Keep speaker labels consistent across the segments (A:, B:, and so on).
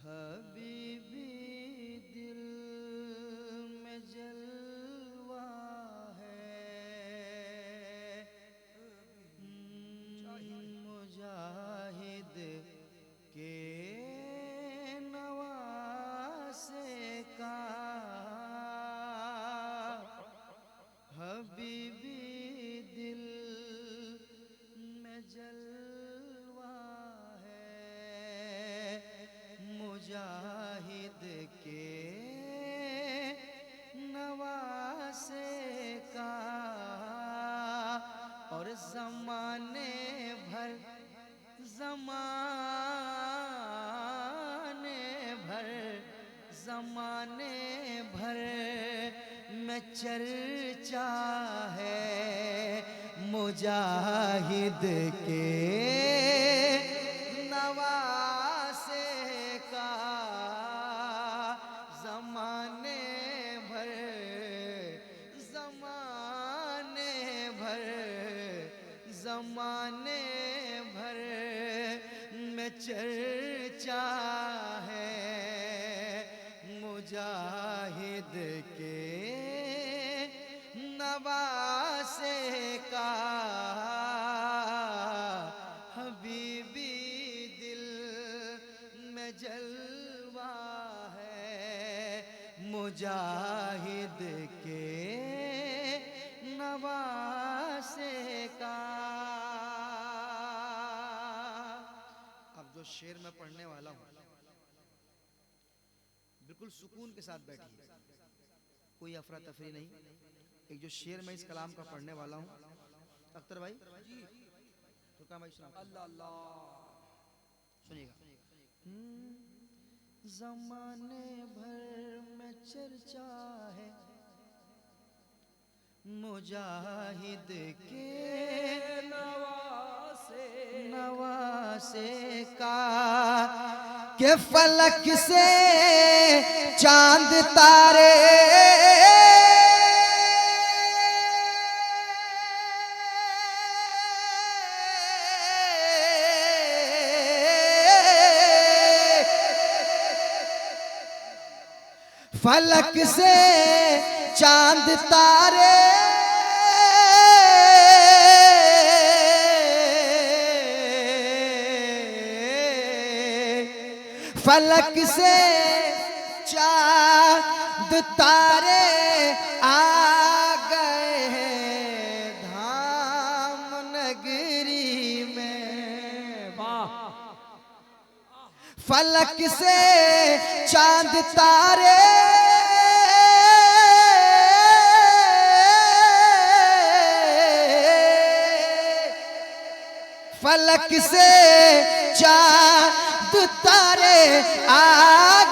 A: हबीबी दिल में जलवा है, मुजाहिद के नवासे का। हबीबी दिल में जलवा है, मुजाहिद के नवासे का। और ज़माने भर में चर्चा है, मुजाहिद के नवासे का। ज़माने भर में चर्चा है, मुजाहिद के नवासे का। हबीबी दिल में जलवा है, मुजाहिद के नवासे का। अब जो शेर मैं पढ़ने वाला हूँ बिल्कुल सुकून के साथ बैठिए, कोई अफरा तफरी नहीं। एक जो शेर मैं इस कलाम का पढ़ने वाला हूँ, अख्तर भाई जी, तुर्का भाई सुना, अल्लाह अल्लाह सुनिएगा। ज़माने भर में चर्चा है, मुजाहिद के नवासे का। के फलक से चांद तारे फलक से चांद तारे फलक से चांद तारे आ गए हैं धाम नगरी में। वाह! फलक से चांद तारे फलक से चांद तारे आ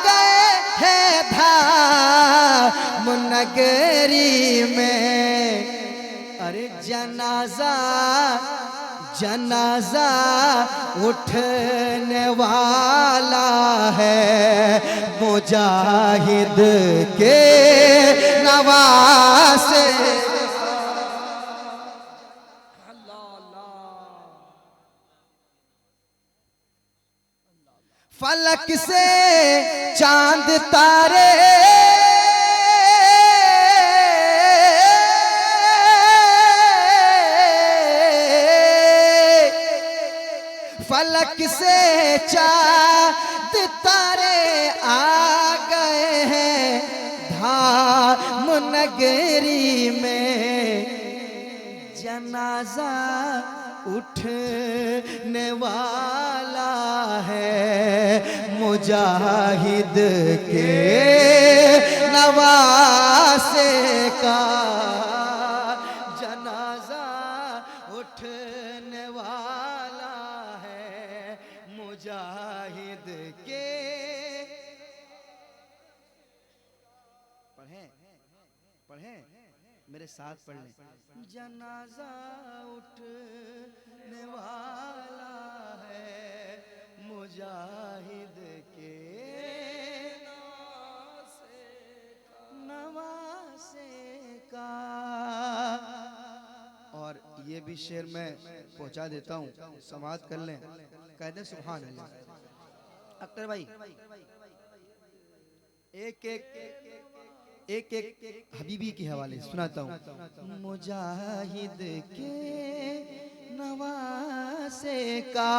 A: गए हैं धाम नगरी में। अरे जनाजा उठने वाला है, मुजाहिद के नवासे। फलक से चांद तारे फलक से चांद तारे आ गए हैं धाम नगरी में। जनाजा उठने वाला है, मुजाहिद के नवासे का। जनाजा उठने वाला है, मुजाहिद के। पढ़ें मेरे साथ पढ़ लें। जनाजा उठने वाला है, मुजाहिद के नवासे का। और ये भी शेर मैं पहुंचा देता हूँ, समाअत कर लें, कह दे सुभान अल्लाह। अख्तर भाई एक एक हबीबी के हवाले सुनाता हूँ। मुजाहिद के नवासे का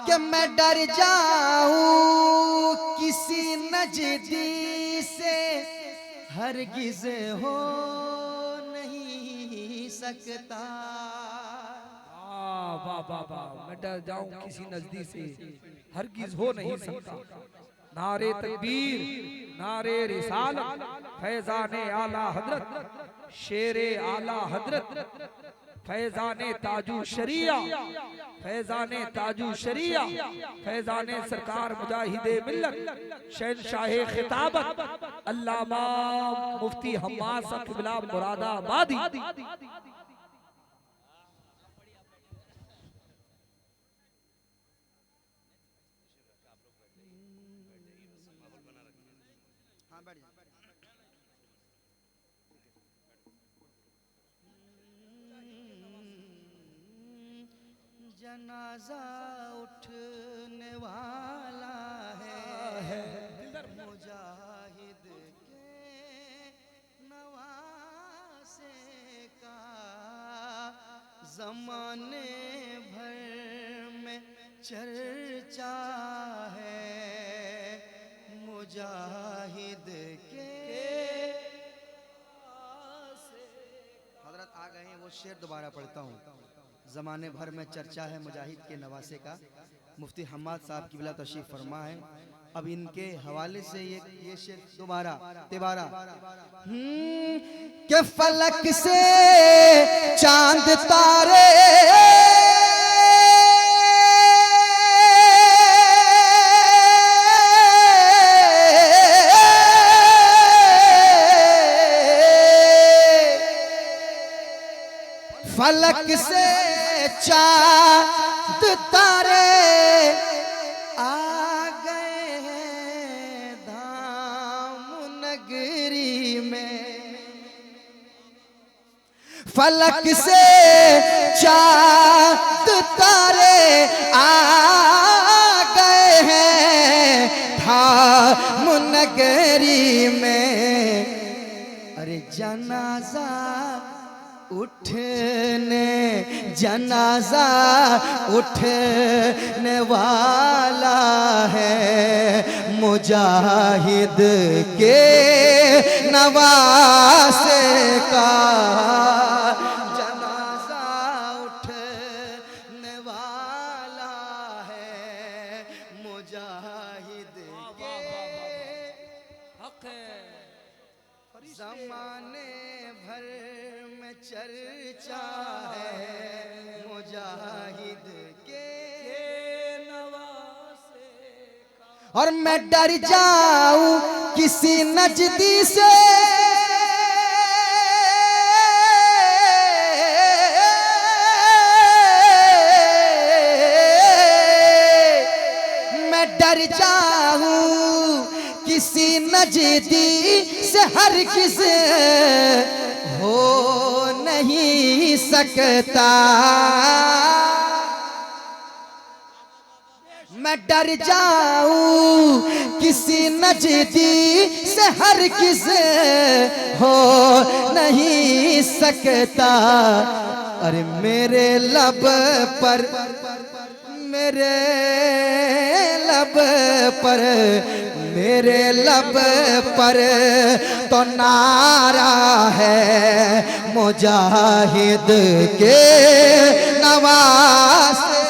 A: कि मैं डर जाऊं किसी नजदी से हरगिज हो नहीं सकता।
B: वाह वाह वाह, मैं डर जाऊं किसी नजदीक से हरगिज हो नहीं सकता। नारे तकबीर, नारे रिसालत, फैजाने आला हजरत, शेरे आला हजरत, फैजाने ताजू शरिया, फैजाने ताजू शरिया, फैजाने सरकार मुजाहिदे मिल्लत, शहनशाहे खिताबत, अल्लामा मुफ्ती हम्माद साहब क़िबला मुरादाबादी।
A: हाँ बैठ जाओ। जनाजा उठने वाला है मुजाहिद के नवासे का, जमाने भर में चर्चा है मुजाहिद के। हजरत आ गए हैं, वो शेर दोबारा पढ़ता हूँ। ज़माने भर में चर्चा है मुजाहिद के नवासे का, मुफ्ती हम्माद साहब की बिला तशरीफ फरमा है। अब इनके हवाले से ये शेर दोबारा तिबारा। के फलक से चांद तारे फलक से चांद तारे आ गए हैं धाम नगरी में। फलक से चांद तारे आ गए हैं धाम नगरी में। अरे जनाजा उठने जनाजा उठने वाला है मुजाहिद के नवासे का। जनाजा उठने वाला है मुजाहिद के। ज़माने भर में चर्चा है मुजाहिद के नवासे का। और मैं डर जाऊं किसी नजदी से मैं डर जाऊं किसी नजदी से हरगिज़ हो नहीं सकता। मैं डर जाऊं किसी नजदी से हरगिज़ हो नहीं सकता। अरे मेरे लब पर मेरे लब पर मेरे लब पर तो नारा है मुजाहिद के नवासे।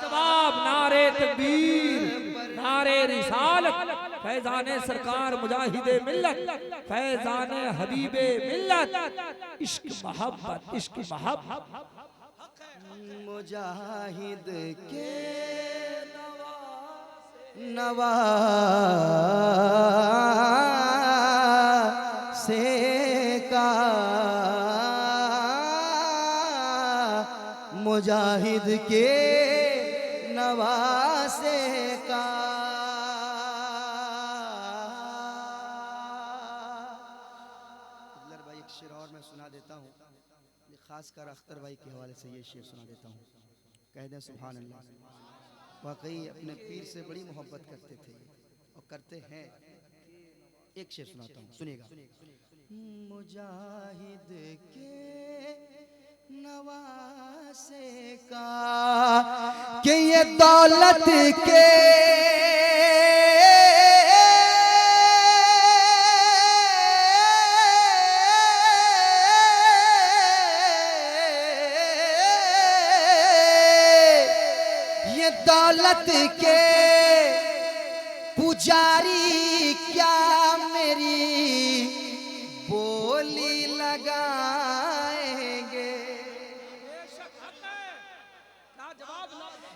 B: जवाब नारे तकबीर, नारे रिसालत, फैजाने सरकार मुजाहिदे मिल्लत, फैजाने हबीबे मिल्लत, इश्क मोहब्बत, इश्क मोहब्बत।
A: मुजाहिद के नवासे का, मुजाहिद के नवासे का। भाई एक शेर और मैं सुना देता हूँ, खास कर अख्तर भाई के हवाले से ये शेर सुना देता हूँ। कह दें सुभान अल्लाह। वाकई अपने पीर से बड़ी मोहब्बत करते थे और करते हैं। एक शेर सुनाता हूँ, सुनिएगा। मुजाहिद के नवासे का कि ये दौलत के दौलत के पुजारी क्या मेरी बोली लगाएंगे।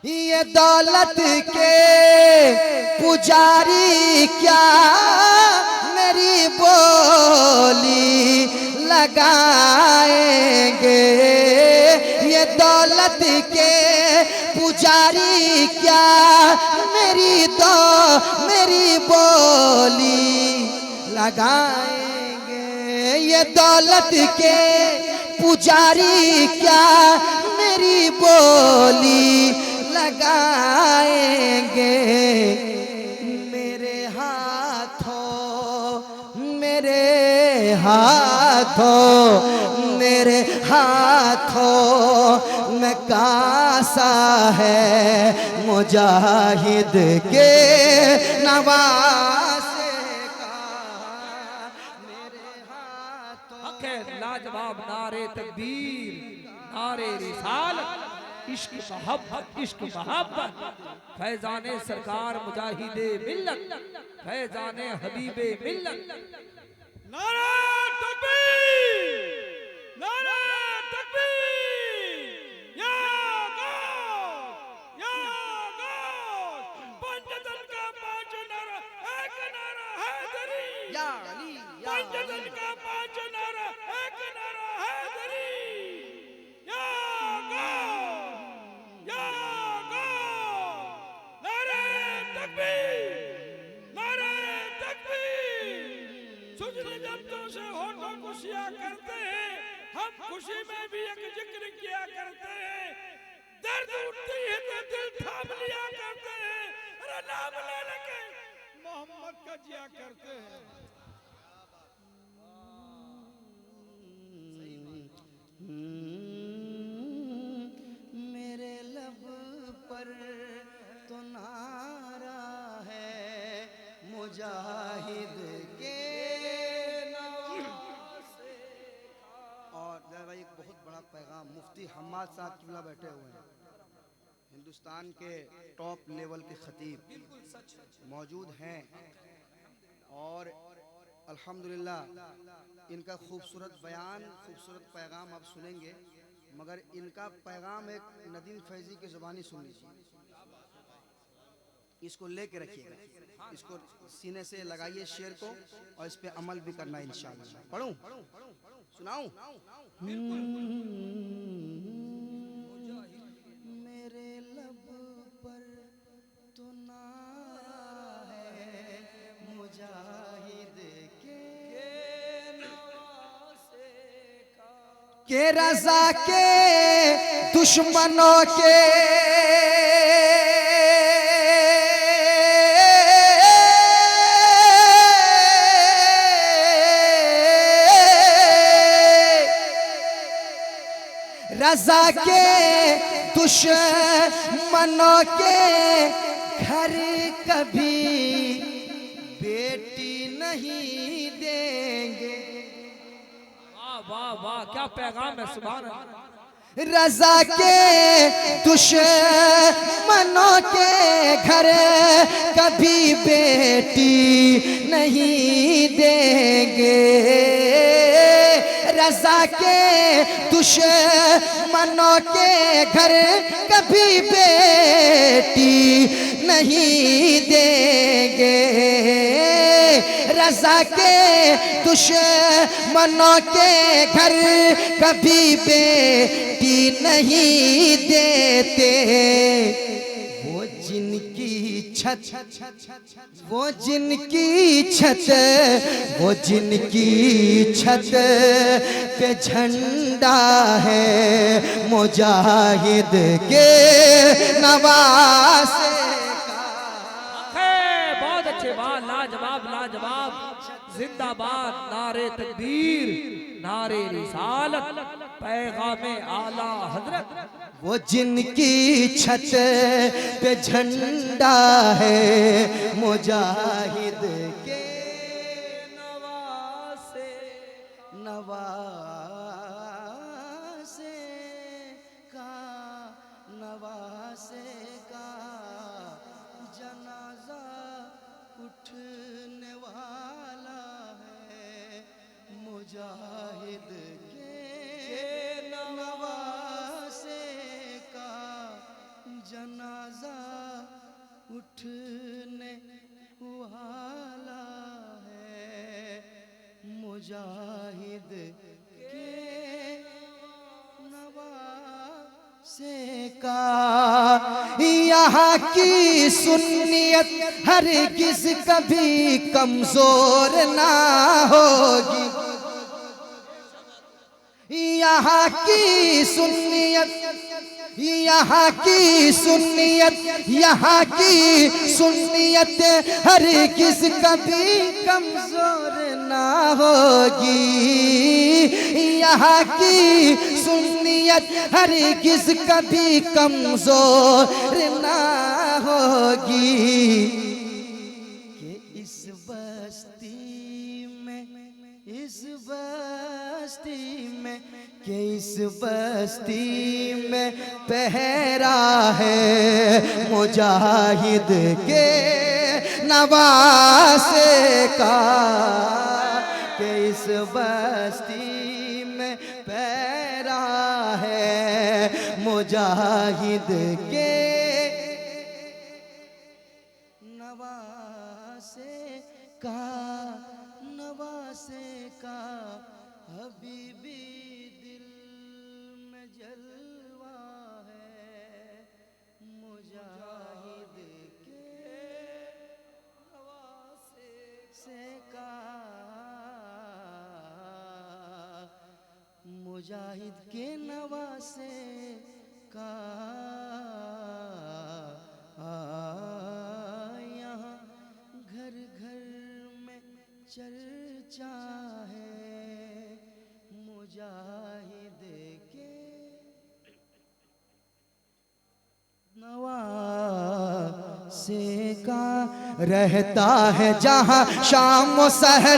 A: ये दौलत के पुजारी क्या मेरी बोली लगाएंगे। ये दौलत के पुजारी क्या मेरी बोली लगाएंगे। ये दौलत के पुजारी क्या मेरी बोली लगाएंगे। मेरे हाथों में कासा है मुजाहिद के नवासे का। मेरे हाथों
B: लाजवाब नारे तकबीर, नारे रिसालत, इश्क मोहब्बत, फैजाने सरकार मुजाहिदे मिल्लत, फैजाने हबीबे मिल्लत।
C: नारा तकबीर, नारा तकबीर, या गौस, पंचतन का पांच नारा, एक नारा हैदरी।
A: या अली, या
C: पंचतन का पांच नारा, एक नारा हैदरी। या गौस, नारे तकबीर, नारे तकबीर। सुजने जब्तों से होठों को सिया करते हैं, हम खुशी में भी एक जिक्र किया करते हैं। दर्द उठती है तो दिल थाम लिया करते हैं। अरे नाम ले लेके मोहम्मद का जिया करते हैं।
A: मेरे लब पर तो नारा है मुजाहिद के नवासे का। और भाई एक बहुत बड़ा पैगाम मुफ्ती हम्माद साहब किबला बैठे हुए हैं, हिंदुस्तान के टॉप लेवल के खतीब मौजूद हैं। और अल्हम्दुलिल्लाह इनका खूबसूरत बयान, खूबसूरत पैगाम आप सुनेंगे, मगर इनका पैगाम एक नदीम फैजी की ज़ुबानी सुन लीजिए। इसको लेके रखिएगा, इसको सीने से लगाइए शेर को, और इस पे अमल भी करना है इंशाअल्लाह। पढ़ूं, सुनाऊं? मेरे लब पर तो नारा है मुजाहिद के नवासे का। के रज़ा के दुश्मनों के रज़ा के दुश्मनों के घर कभी बेटी नहीं देंगे।
B: वाह वाह वाह, क्या पैगाम है, सुभान अल्लाह।
A: रज़ा के दुश्मनों के घर कभी बेटी नहीं देंगे। रज़ा के दुश्मनों के घर कभी बेटी नहीं देंगे। रज़ा के दुश्मनों के घर कभी बेटी नहीं देते। वो जिनकी छत, वो जिनकी छत, वो जिनकी छत पे झंडा है मुजाहिद के नवासे का।
B: बहुत अच्छे, वाह, लाजवाब लाजवाब, जिंदाबाद, नारे तकबीर, नारे रिसालत, पैगामे आला हजरत।
A: वो जिनकी छत पे झंडा है मुजाहिद के नवासे, नवासे का, नवासे का जनाजा उठने वाला है मुजाहिद के नवासे का जनाजा उठने वाला है मुजाहिद के नवासे का। यहाँ की सुन्नियत हरगिज़ कभी कमजोर ना होगी, यहाँ की सुन्नियत, यहाँ की सुन्नियत, यहाँ की सुन्नियत हरगिज़ कभी कमजोर ना होगी, यहाँ की सुन्नियत हरगिज़ कभी कमजोर ना होगी। कि इस बस्ती में, इस बस्ती में, कि इस बस्ती में पहरा है मुजाहिद के नवासे का। कि इस बस्ती में पहरा है मुजाहिद के नवासे का, नवासे का। हबीबी दिल में जलवा है मुजाहिद के नवासे का, मुजाहिद के नवासे का। यहाँ घर घर में चर्चा है मुजाहिद के नवासे का। रहता है जहाँ शाम व सहर